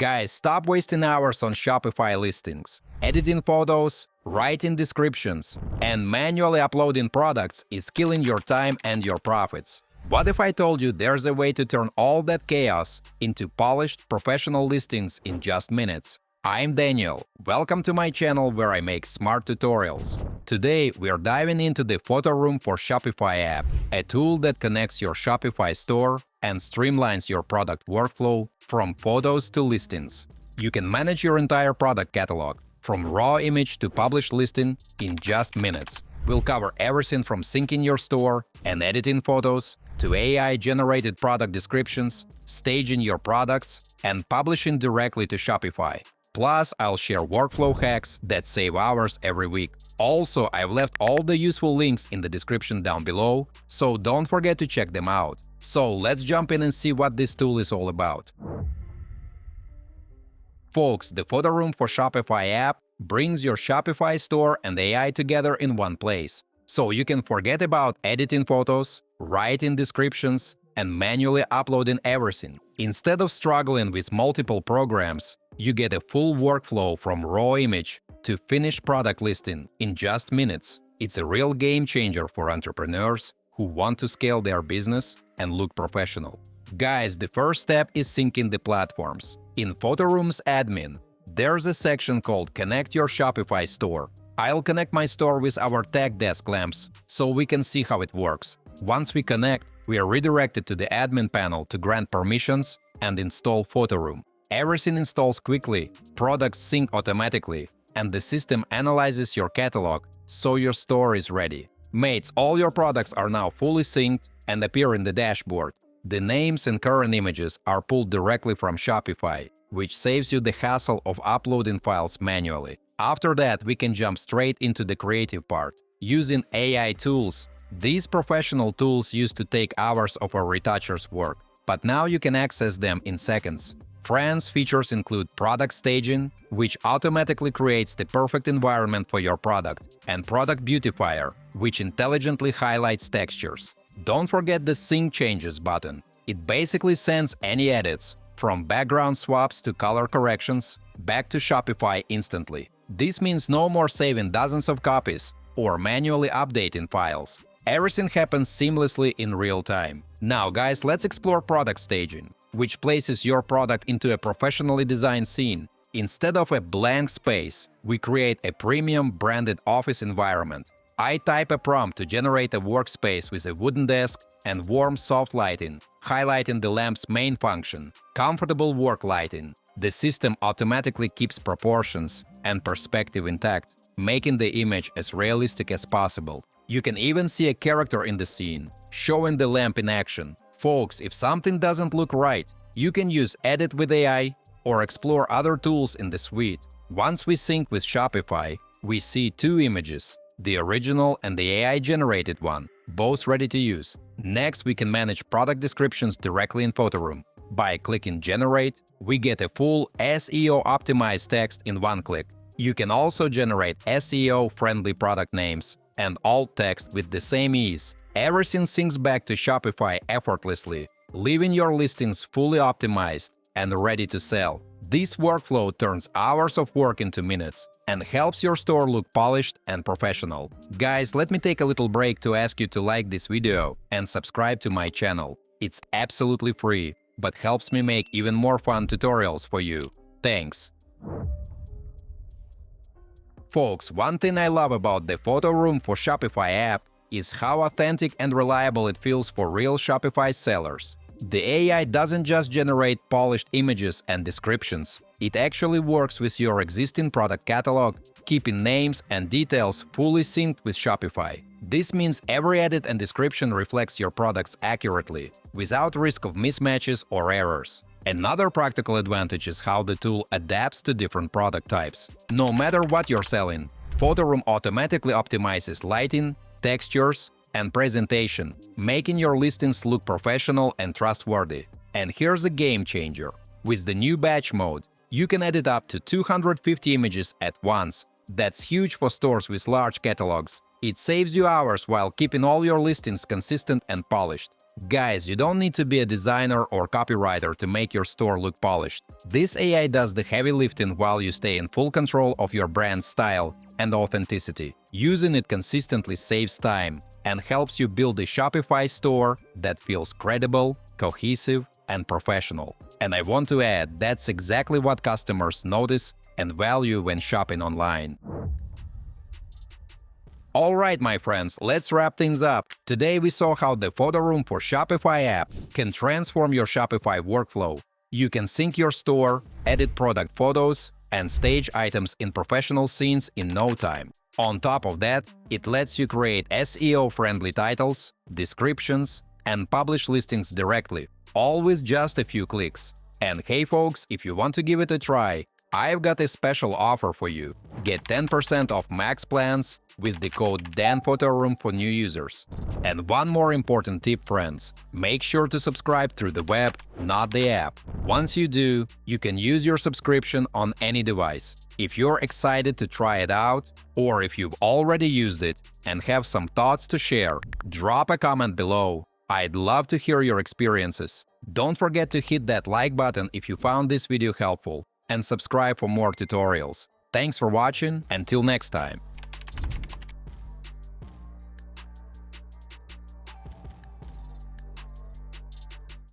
Guys, stop wasting hours on Shopify listings. Editing photos, writing descriptions, and manually uploading products is killing your time and your profits. What if I told you there's a way to turn all that chaos into polished, professional listings in just minutes? I'm Daniel. Welcome to my channel where I make smart tutorials. Today, we are diving into the Photoroom for Shopify app, a tool that connects your Shopify store and streamlines your product workflow from photos to listings. You can manage your entire product catalog, from raw image to published listing, in just minutes. We'll cover everything from syncing your store and editing photos to AI-generated product descriptions, staging your products, and publishing directly to Shopify. Plus, I'll share workflow hacks that save hours every week. Also, I've left all the useful links in the description down below, so don't forget to check them out. So let's jump in and see what this tool is all about. Folks, the Photoroom for Shopify app brings your Shopify store and AI together in one place. So you can forget about editing photos, writing descriptions, and manually uploading everything. Instead of struggling with multiple programs, you get a full workflow from raw image to finished product listing in just minutes. It's a real game changer for entrepreneurs who want to scale their business and look professional. Guys, the first step is syncing the platforms. In Photoroom's admin, there's a section called Connect Your Shopify Store. I'll connect my store with our tech desk lamps so we can see how it works. Once we connect, we are redirected to the admin panel to grant permissions and install Photoroom. Everything installs quickly, products sync automatically, and the system analyzes your catalog so your store is ready. Mates, all your products are now fully synced and appear in the dashboard. The names and current images are pulled directly from Shopify, which saves you the hassle of uploading files manually. After that, we can jump straight into the creative part. Using AI tools, these professional tools used to take hours of a retoucher's work, but now you can access them in seconds. Friends features include product staging, which automatically creates the perfect environment for your product, and product beautifier, which intelligently highlights textures. Don't forget the Sync Changes button. It basically sends any edits, from background swaps to color corrections, back to Shopify instantly. This means no more saving dozens of copies or manually updating files. Everything happens seamlessly in real time. Now, guys, let's explore product staging, which places your product into a professionally designed scene. Instead of a blank space, we create a premium branded office environment. I type a prompt to generate a workspace with a wooden desk and warm soft lighting, highlighting the lamp's main function, comfortable work lighting. The system automatically keeps proportions and perspective intact, making the image as realistic as possible. You can even see a character in the scene, showing the lamp in action. Folks, if something doesn't look right, you can use Edit with AI or explore other tools in the suite. Once we sync with Shopify, we see two images, the original and the AI-generated one, both ready to use. Next, we can manage product descriptions directly in Photoroom. By clicking Generate, we get a full SEO-optimized text in one click. You can also generate SEO-friendly product names and alt text with the same ease. Everything syncs back to Shopify effortlessly, leaving your listings fully optimized and ready to sell. This workflow turns hours of work into minutes and helps your store look polished and professional. Guys, let me take a little break to ask you to like this video and subscribe to my channel. It's absolutely free, but helps me make even more fun tutorials for you. Thanks! Folks, one thing I love about the Photoroom for Shopify app is how authentic and reliable it feels for real Shopify sellers. The AI doesn't just generate polished images and descriptions. It actually works with your existing product catalog, keeping names and details fully synced with Shopify. This means every edit and description reflects your products accurately, without risk of mismatches or errors. Another practical advantage is how the tool adapts to different product types. No matter what you're selling, Photoroom automatically optimizes lighting, textures, and presentation, making your listings look professional and trustworthy. And here's a game changer. With the new batch mode, you can edit up to 250 images at once. That's huge for stores with large catalogs. It saves you hours while keeping all your listings consistent and polished. Guys, you don't need to be a designer or copywriter to make your store look polished. This AI does the heavy lifting while you stay in full control of your brand's style and authenticity. Using it consistently saves time and helps you build a Shopify store that feels credible, cohesive, and professional. And I want to add, that's exactly what customers notice and value when shopping online. Alright, my friends, let's wrap things up. Today we saw how the Photoroom for Shopify app can transform your Shopify workflow. You can sync your store, edit product photos, and stage items in professional scenes in no time. On top of that, it lets you create SEO-friendly titles, descriptions, and publish listings directly, all with just a few clicks. And hey folks, if you want to give it a try, I've got a special offer for you. Get 10% off Max plans with the code DANPHOTOROOM for new users. And one more important tip, friends. Make sure to subscribe through the web, not the app. Once you do, you can use your subscription on any device. If you're excited to try it out, or if you've already used it and have some thoughts to share, drop a comment below. I'd love to hear your experiences. Don't forget to hit that like button if you found this video helpful, and subscribe for more tutorials. Thanks for watching, until next time.